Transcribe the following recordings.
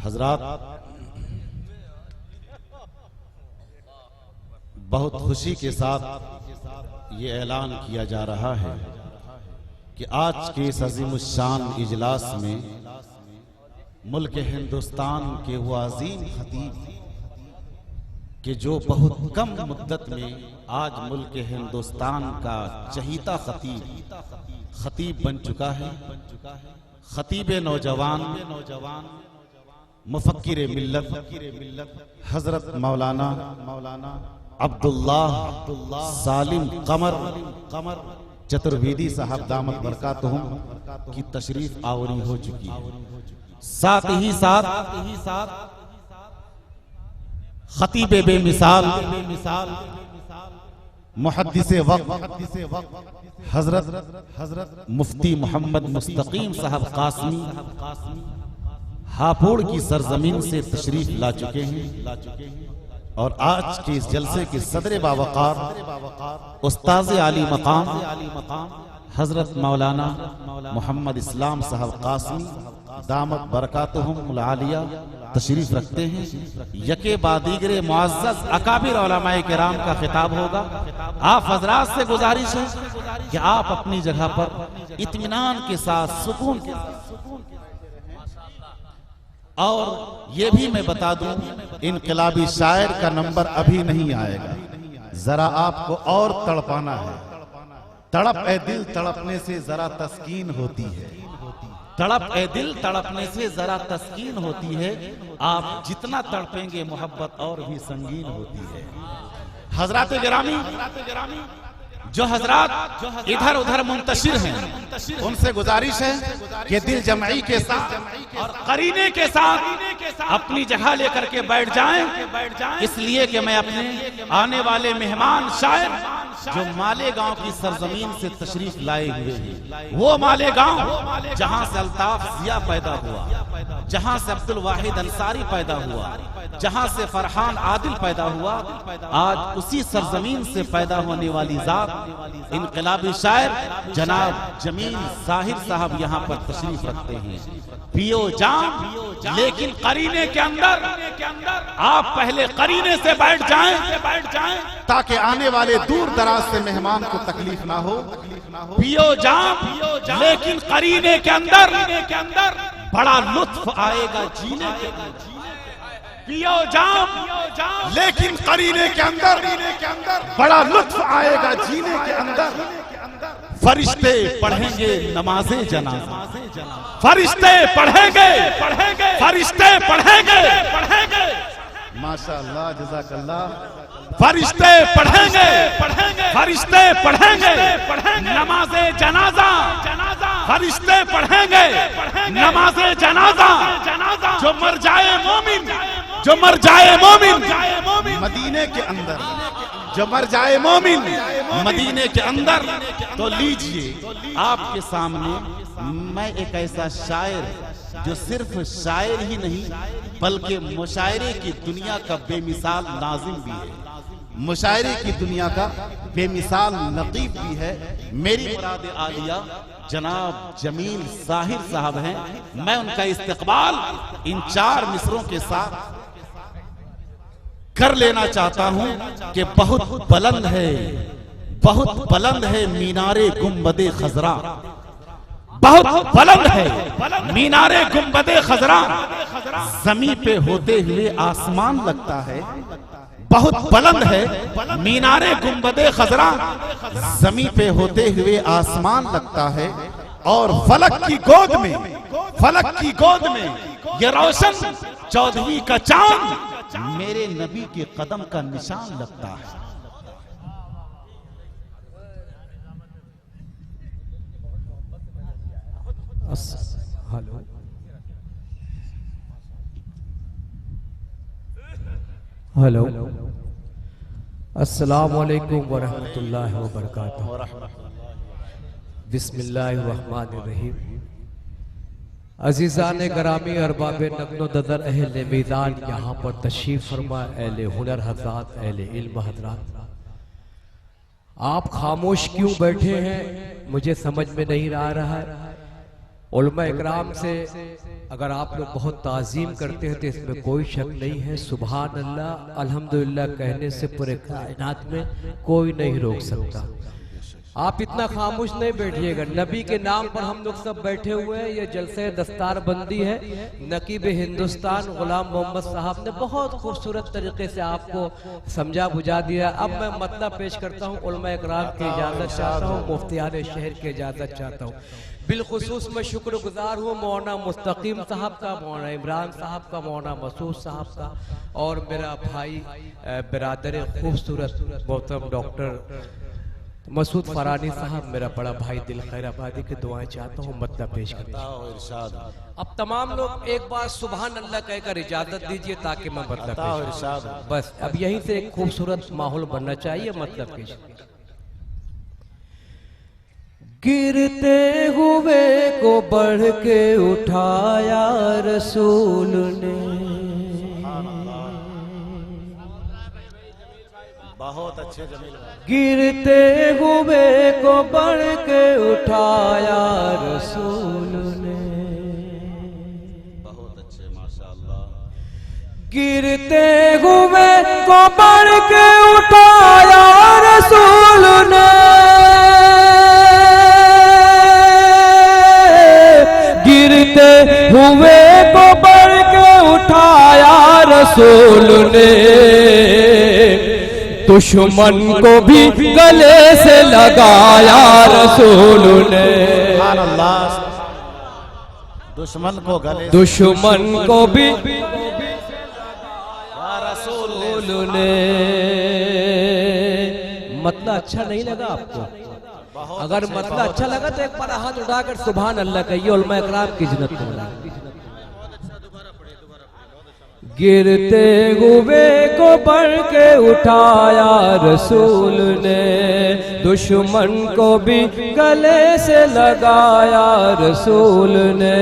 हजरात, बहुत खुशी के साथ ये ऐलान किया जा रहा है कि आज के इस अज़ीमुश्शान इजलास में मुल्क हिंदुस्तान के वो अजीम खतीब कि जो बहुत कम मुद्दत में आज मुल्क हिंदुस्तान का चहीता खतीब बन चुका है। खतीब नौजवान, मुफक्किर मिल्लत हजरत मौलाना अब्दुल्लाह सालिम कमर चतुर्वेदी साहब दामत बरकातुहुम की तशरीफ आवरी हो चुकी है। साथ ही साथ खतीब बेमिसाल मुहद्दिसे वक्त हजरत मुफ्ती मोहम्मद मुस्तकीम साहब कासमी हापुड़ की सरजमीन से तशरीफ ला चुके हैं और आज के इस जलसे के सदर बावकार उस्ताज़ आली मकाम हजरत मौलाना मोहम्मद इस्लाम साहब कासमी दामत बरकातुहुमुल आलिया तशरीफ रखते हैं। यके बादीगरे मुअज़्ज़ज़ अकाबिर उलमाए किराम का खिताब होगा। आप हजरात से गुजारिश है कि आप अपनी जगह पर इत्मीनान के साथ सुकून के और ये भी मैं बता दूं, इनकलाबी शायर का नंबर अभी नहीं आएगा, जरा आपको और तड़पाना है। तड़प ए दिल तड़पने से जरा तस्कीन होती है, तड़प ए दिल तड़पने से जरा तस्कीन होती है। आप जितना तड़पेंगे मोहब्बत और भी संगीन होती है। हजरात गिरामी, जो हजरात इधर उधर मुंतशिर हैं, उनसे गुजारिश है कि दिल जमई के साथ और करीने के साथ अपनी जगह लेकर के बैठ जाएं, इसलिए कि मैं अपने आने वाले मेहमान शायर जो मालेगांव की सरजमीन से तशरीफ लाए हुए हैं, वो मालेगांव जहां से अल्ताफ जिया पैदा हुआ, जहां से अब्दुल वाहिद अंसारी पैदा हुआ, जहां से फरहान आदिल पैदा हुआ, आज उसी सरजमीन से पैदा होने वाली जात इनकलाबी शायर जनाब जमील साहिर साहब यहाँ पर तशरीफ रखते हैं। पियो जाम लेकिन करीने के अंदर आप पहले करीने से बैठ जाएं ताकि आने वाले दूर दराज से मेहमान को तकलीफ ना हो। पियो जाम लेकिन करीने के अंदर बड़ा लुत्फ आएगा जीने के। पियो जाम लेकिन करीने के अंदर बड़ा लुत्फ आएगा जीने के अंदर। फरिश्ते पढ़ेंगे नमाज़े जनाज़ा, फरिश्ते पढ़ेंगे फरिश्ते पढ़ेंगे माशाअल्लाह जज़ाकल्लाह। फरिश्ते पढ़ेंगे नमाज़े जनाज़ा, फरिश्ते पढ़ेंगे नमाज़े जनाज़ा। जो मर जाए मोमिन मदीने के अंदर, जो मर जाए मोमिन मदीने के अंदर, तो लीजिए आपके सामने मैं एक ऐसा शायर जो सिर्फ शायर ही नहीं बल्कि मुशायरे की दुनिया का बेमिसाल नाज़िम भी है, मुशायरे की दुनिया का बेमिसाल नक़ीब भी है। मेरी मुराद आलिया जनाब जमील साहिर साहब हैं। मैं उनका इस्तकबाल इन 4 मिसरों के साथ कर लेना चाहता हूं कि बहुत बुलंद है मीनारे गुंबदे खजरा, बहुत बुलंद है मीनारे गुंबदे खजरा, जमीन पे होते हुए आसमान लगता है। बहुत बुलंद है मीनारे गुंबदे खजरा, जमीन पे होते हुए आसमान लगता है। और फलक की गोद में ये रोशन 14वीं का चांद मेरे नबी के कदम का निशान लगता है। हेलो अस्सलाम वालेकुम व रहमतुल्लाहि व बरकातुहू। बिस्मिल्लाहिर रहमानिर रहीम। अजीज़ान गरामी अरबाब नगनो ददर अहले मैदान यहाँ पर तशरीफ फरमा, अहले हुनर हज़रात, अहले इल्म हज़रात, आप खामोश क्यों बैठे हैं मुझे समझ में नहीं आ रहा है। उलमा इकराम से अगर आप लोग बहुत ताज़ीम करते हैं तो इसमें कोई शक नहीं है। सुभान अल्लाह अल्हम्दुलिल्लाह कहने से पूरे कायनात में कोई नहीं रोक सकता। आप इतना खामोश नहीं बैठिएगा। नबी के नाम पर हम लोग सब बैठे हुए हैं। ये जलसे दस्तार बंदी है। नकीब हिंदुस्तान गुलाम मोहम्मद साहब ने बहुत खूबसूरत तरीके से आपको समझा बुझा दिया। अब मैं मतलब पेश करता हूँ। उलमा इकराम की इजाज़त चाहता हूँ, मुफ्तियान शहर की इजाज़त चाहता हूँ। बिलखुसूस मैं शुक्रगुजार हूँ मौलाना मुस्तकीम साहब का, मौलाना इमरान साहब का, मौलाना मसूद साहब का और मेरा भाई बिरादर खूबसूरत मोहतरम डॉक्टर मसूद फरानी साहब, मेरा बड़ा भाई दिल खैर आबादी की दुआएं चाहता हूँ, मतलब पेश करता हूँ। अब तमाम लोग एक बार सुभान अल्लाह कहकर इजाजत दीजिए ताकि मैं मतलब पेश करूं। बस अब यहीं से एक खूबसूरत माहौल बनना चाहिए, मतलब पेश। गिरते हुए को बढ़ के उठाया रसूल ने, बहुत अच्छे जमील। गिरते हुए को बढ़ के उठाया रसूल ने, बहुत अच्छे माशाअल्लाह। गिरते हुए को बढ़ के उठाया रसूल ने, गिरते हुए को बढ़ के उठाया रसूल ने, दुश्मन को भी गले से लगाया रसूल ने। दुश्मन को गले, दुश्मन को भी रसूल ने। मतलब अच्छा नहीं लगा आपको? अगर मतलब अच्छा लगा तो एक बार हाथ उठाकर सुभान अल्लाह कहिए, उलमा इकराम की इज्जत को बुलाइए। गिरते हुए को बढ़ के उठाया रसूल ने, दुश्मन को भी गले से लगाया रसूल ने।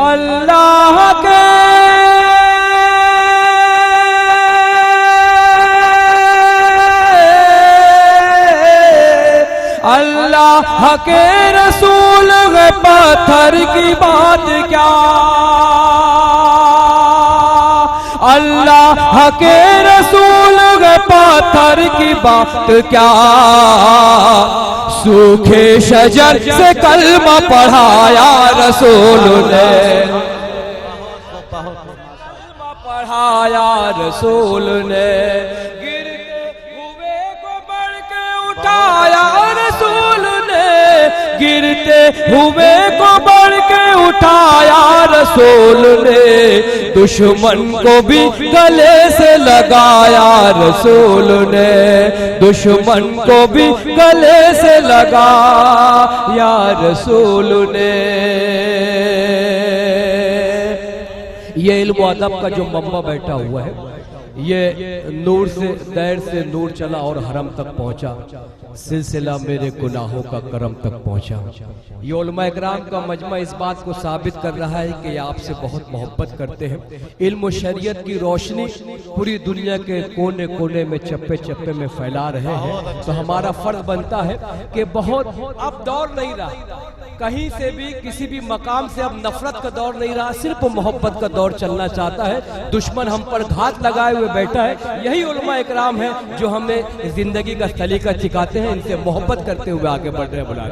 अल्लाह के अल्लाह के रसूल है, पत्थर की बात क्या, अल्लाह के रसूल है, पत्थर की बात क्या, सूखे शजर से कलमा पढ़ाया रसूल ने, कलमा पढ़ाया रसूल ने। गिरते हुए को बढ़ के उठाया रसूल ने, गिरते हुए को बढ़ के उठाया रसूल ने, दुश्मन को भी गले से लगाया रसूल ने, दुश्मन को भी गले से लगाया रसूल ने। ये इल्म अदब का जो मम्मा बैठा हुआ है, ये नूर से दैर से नूर चला और हरम तक पहुंचा, सिलसिला मेरे गुनाहों का करम तक पहुंचा। ये उलमा इकराम का मजमा इस बात को साबित कर रहा है कि आपसे बहुत मोहब्बत करते हैं। इल्म शरीयत की रोशनी पूरी दुनिया के कोने कोने में चप्पे चप्पे में फैला रहे हैं। तो हमारा फर्ज बनता है कि बहुत अब दौर नहीं रहा, कहीं से भी किसी भी मकाम से अब नफरत का दौर नहीं रहा, सिर्फ मोहब्बत का दौर चलना चाहता है। दुश्मन हम पर घात लगाए हुए बैठा है, यही उलमा इकराम है जो हमें जिंदगी का सलीका सिखाते हैं। इनसे मोहब्बत करते हुए आगे बढ़ रहे बुला।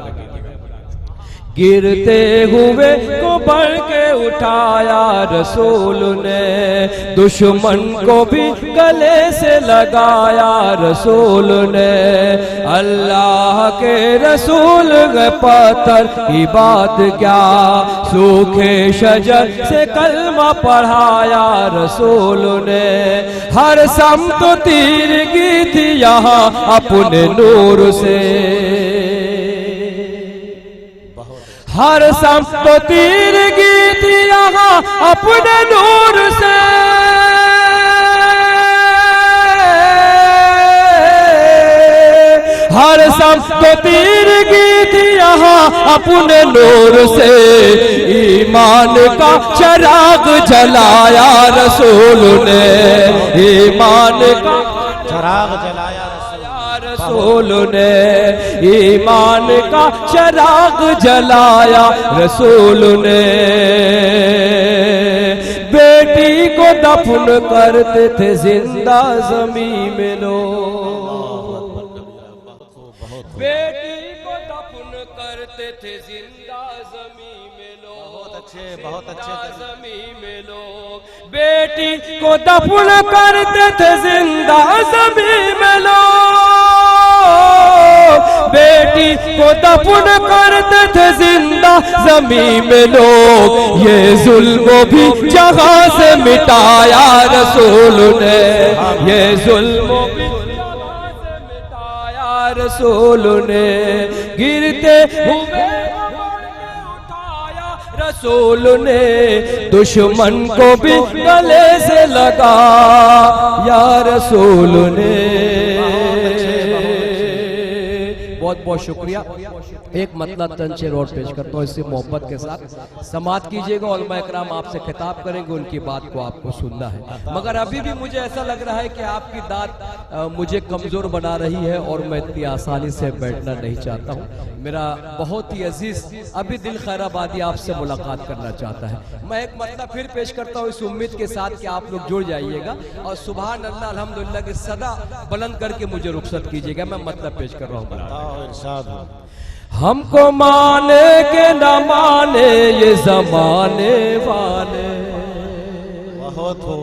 गिरते हुए को बढ़ के उठाया रसूल ने, दुश्मन को भी गले से लगाया रसूल ने। अल्लाह के रसूल गए पत्थर की बात क्या, सूखे शजर से कलमा पढ़ाया रसूल ने। हर समत तीरगी थी यहाँ अपने नूर से, हर समत तीरगी थी यहाँ अपने नूर से। हर समत तीरगी थी यहाँ अपने नूर से, ईमान का चिराग जलाया रसूल ने, ईमान का चिराग जलाया रसूल ने ईमान का चिराग जलाया रसूल ने। बेटी को दफन करते थे जिंदा जमीन में लोग, बेटी को दफन करते थे जिंदा जमीन में लोग, बहुत अच्छे जमीन में लोग। बेटी को दफन करते थे जिंदा जमीन में लोग, बेटी को दफन करते थे जिंदा जमीन में लोग। ये जुल्म भी जहां से मिटाया रसूल ने, ये जुल्म भी जहां से मिटाया रसूल ने। गिरते हुए रसूल ने दुश्मन को भी गले से लगा या रसूल ने। बहुत बहुत शुक्रिया। एक मतलब तंशेर और पेश करता हूँ, इससे मोहब्बत के साथ समात कीजिएगा। उलमा इकराम आपसे खिताब करेंगे, उनकी बात को आपको सुनना है। मगर अभी भी मुझे ऐसा लग रहा है कि आपकी दाद मुझे कमजोर बना रही है और मैं इतनी आसानी से बैठना नहीं चाहता हूँ। मेरा बहुत ही अजीज अभी दिल खैराबादी आपसे मुलाकात करना चाहता है। मैं एक मतलब फिर पेश करता हूँ इस उम्मीद के साथ कि आप लोग जुड़ जाइएगा और सुभान अल्लाह अल्हम्दुलिल्लाह की सदा बुलंद करके मुझे रुखसत कीजिएगा। मैं मतलब पेश कर रहा हूँ। हमको माने के न माने ये जमाने वाले, बहुत हो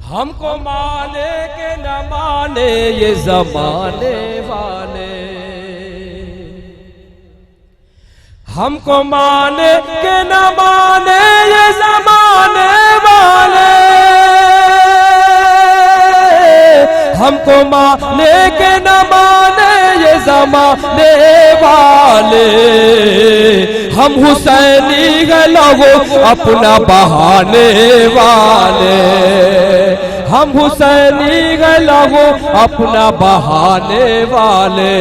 हमको माने के न माने ये जमाने वाले, हमको माने के न माने ये जमाने वाले, हमको माने के न माने ये जमाने वाले। हम हुसैनी गलो अपना बहाने वाले, हम हुसैनी गलो अपना बहाने वाले,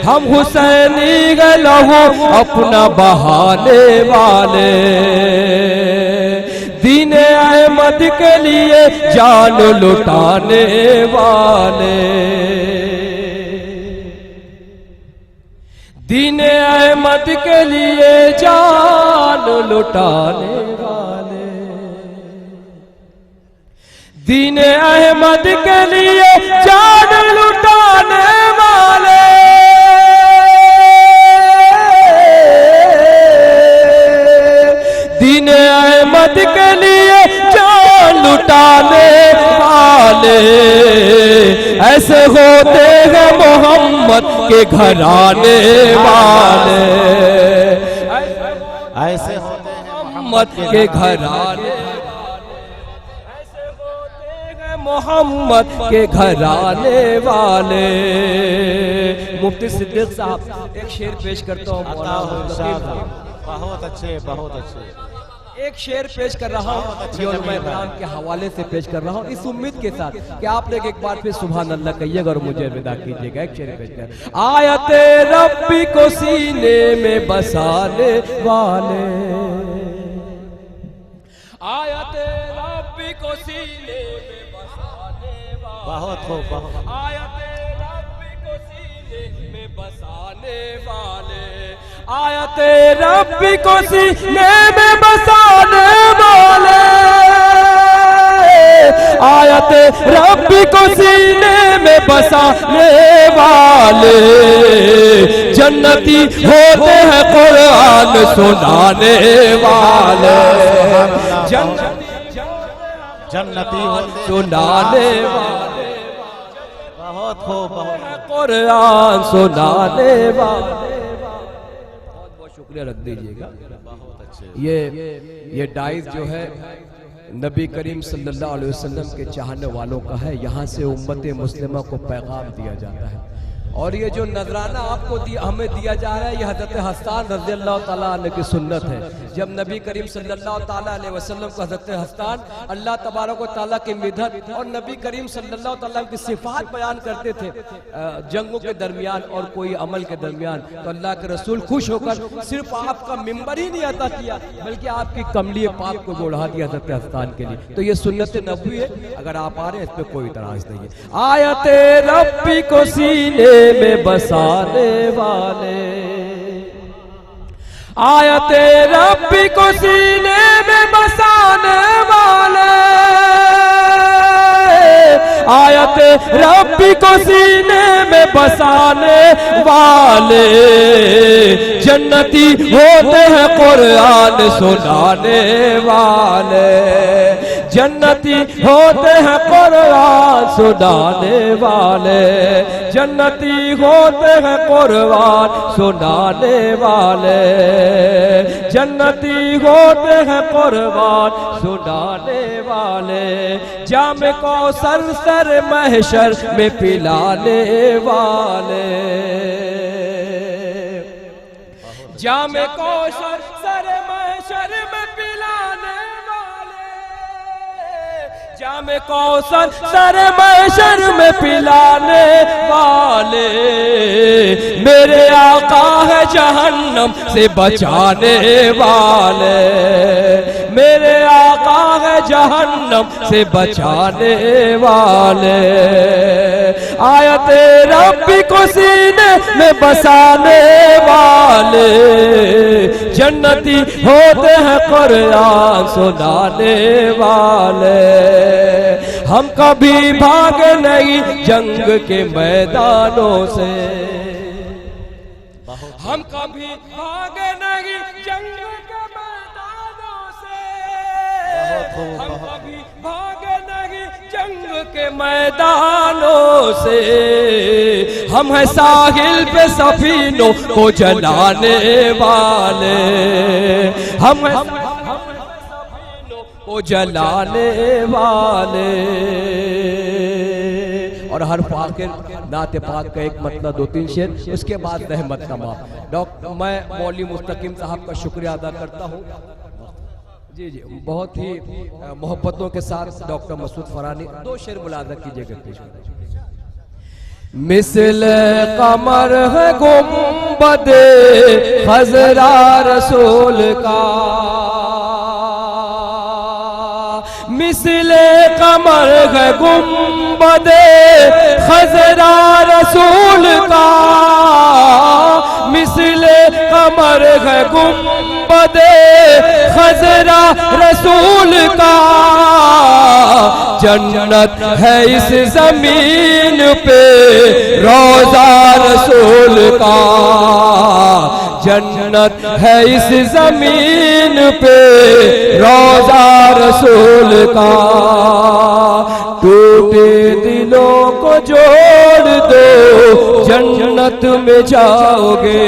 हम हुसैनी गलो अपना बहाने वाले। दीन अहमद के लिए जान लुटाने वाले, दीन अहमद के लिए जान लुटाने वाले, दीन अहमद के लिए जान लुटाने वाले। दीन अहमद के लिए जान लुटाने वाले। ऐसे होते हैं मोहम्मद के घराने वाले, ऐसे होते हैं मोहम्मद के घराने, ऐसे होते हैं मोहम्मद के घराने वाले। मुफ्ती सिद्दीक साहब एक शेर पेश करता हूँ। बहुत अच्छे, बहुत अच्छे। एक शेर पेश कर रहा हूँ के हवाले से पेश कर रहा हूँ इस उम्मीद के साथ कि आप लोग एक बार फिर सुभान अल्लाह कहिएगा और मुझे विदा कीजिएगा। एक शेर पेश कर। आयते रब्बी को सीने में बसाने वाले, आयते रब्बी को सीने में बसाने वाले, बहुत हो, बहुत। आयते रब्बी को सीने में बसाने वाले, आयते रब्बी को सीने में बसाने वाले, आयते रब्बी को सीने में बसाने वाले। जन्नती होते हैं कुरान सुनाने वाले, जन्नती होते सुनाने वाले, बहुत हो, बहुत। कुरान सुनाने वाले। शुक्रिया रख दीजिएगा। ये डाइस जो है नबी करीम सल्लल्लाहु अलैहि वसल्लम के चाहने वालों का है। यहाँ से उम्मत मुस्लिमा को पैगाम दिया जाता है। और ये जो नजराना आपको हमें दिया जा रहा है, ये हजरत हसन रज़ियल्लाहु ताला अन्हु की सुन्नत है। जब नबी करीम सल्लल्लाहु ताला अलैहि वसल्लम को हजरत हसन अल्लाह तबारक व तआला की मिदहत और नबी करीम सल्लल्लाहु ताला की सिफात बयान करते थे जंगों के दरमियान और कोई अमल के दरमियान, तो अल्लाह के रसूल खुश होकर सिर्फ आपका मिंबर ही नहीं अता किया बल्कि आपकी कमली पाक को बढ़ा दिया हजरत हसन के लिए। तो ये सुन्नत नबवी है, अगर आप आ रहे हैं इस पर कोई इतराज नहीं है। आयते रब्बी को सीने में बसाने वाले, आयते रब्बी को सीने में बसाने वाले, आयते रब्बी को सीने में बसाने वाले, जन्नती होते हैं कुरान सुनाने वाले, जन्नती होते हैं कुरान सुनाने वाले, जन्नती होते हैं कुरान सुनाने वाले, जन्नती होते हैं कुरान सुनाने वाले, जाम कौसर सर महशर में पिलाने वाले, जाम कौसर सर महशर में पिलाने वाले, जाम कौसर सर महशर में पिलाने वाले, मेरे आका है जहन्नम से बचाने वाले, मेरे आका है जहन्नम से बचाने वाले, आयते रब्बी को सीने में बसाने वाले, जन्नती होते हैं कुरान सुनाने वाले, हम कभी भागे नहीं जंग के मैदानों से, हम कभी भागे नहीं जंग के मैदानों से, हम कभी भागे नहीं जंग के मैदानों से, हम हैं साहिल पे सफीनों को जलाने वाले, हम हैं सफीनों को जलाने वाले। और हर फाकिर नाते पाक का एक मतलब 2-3 शेर, उसके बाद रहमत का माफ। डॉक्टर मैं मौलवी मुस्तकीम साहब का शुक्रिया अदा करता हूँ। जी जी, बहुत ही मोहब्बतों के साथ डॉक्टर मसूद फरानी 2 शेर मुलाजा कीजिएगा प्लीज। मिसल कमर है गुंबदे खजरा रसूल का, मिसले कमर है गुंबदे खजरा रसूल का, मिसले कमर है गुंबदे खजरा रसूल का, जन्नत है इस जमीन पे रोजा रसूल का, जन्नत है इस जमीन पे रोजा रसूल का, टूटे दिलों को जोड़ दो जन्नत में जाओगे,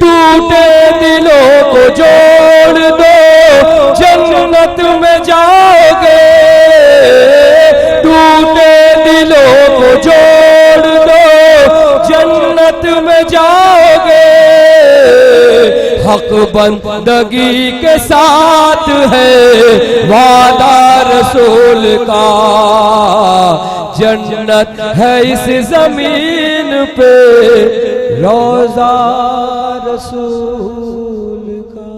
टूटे दिलों को जोड़ दो जन्नत में जाओगे, टूटे दिलों को जोड़ दो जन्नत में जाओगे, हक बंदगी के साथ है वादा रसूल का, जन्नत है इस जमीन पे रोजा रसूल का।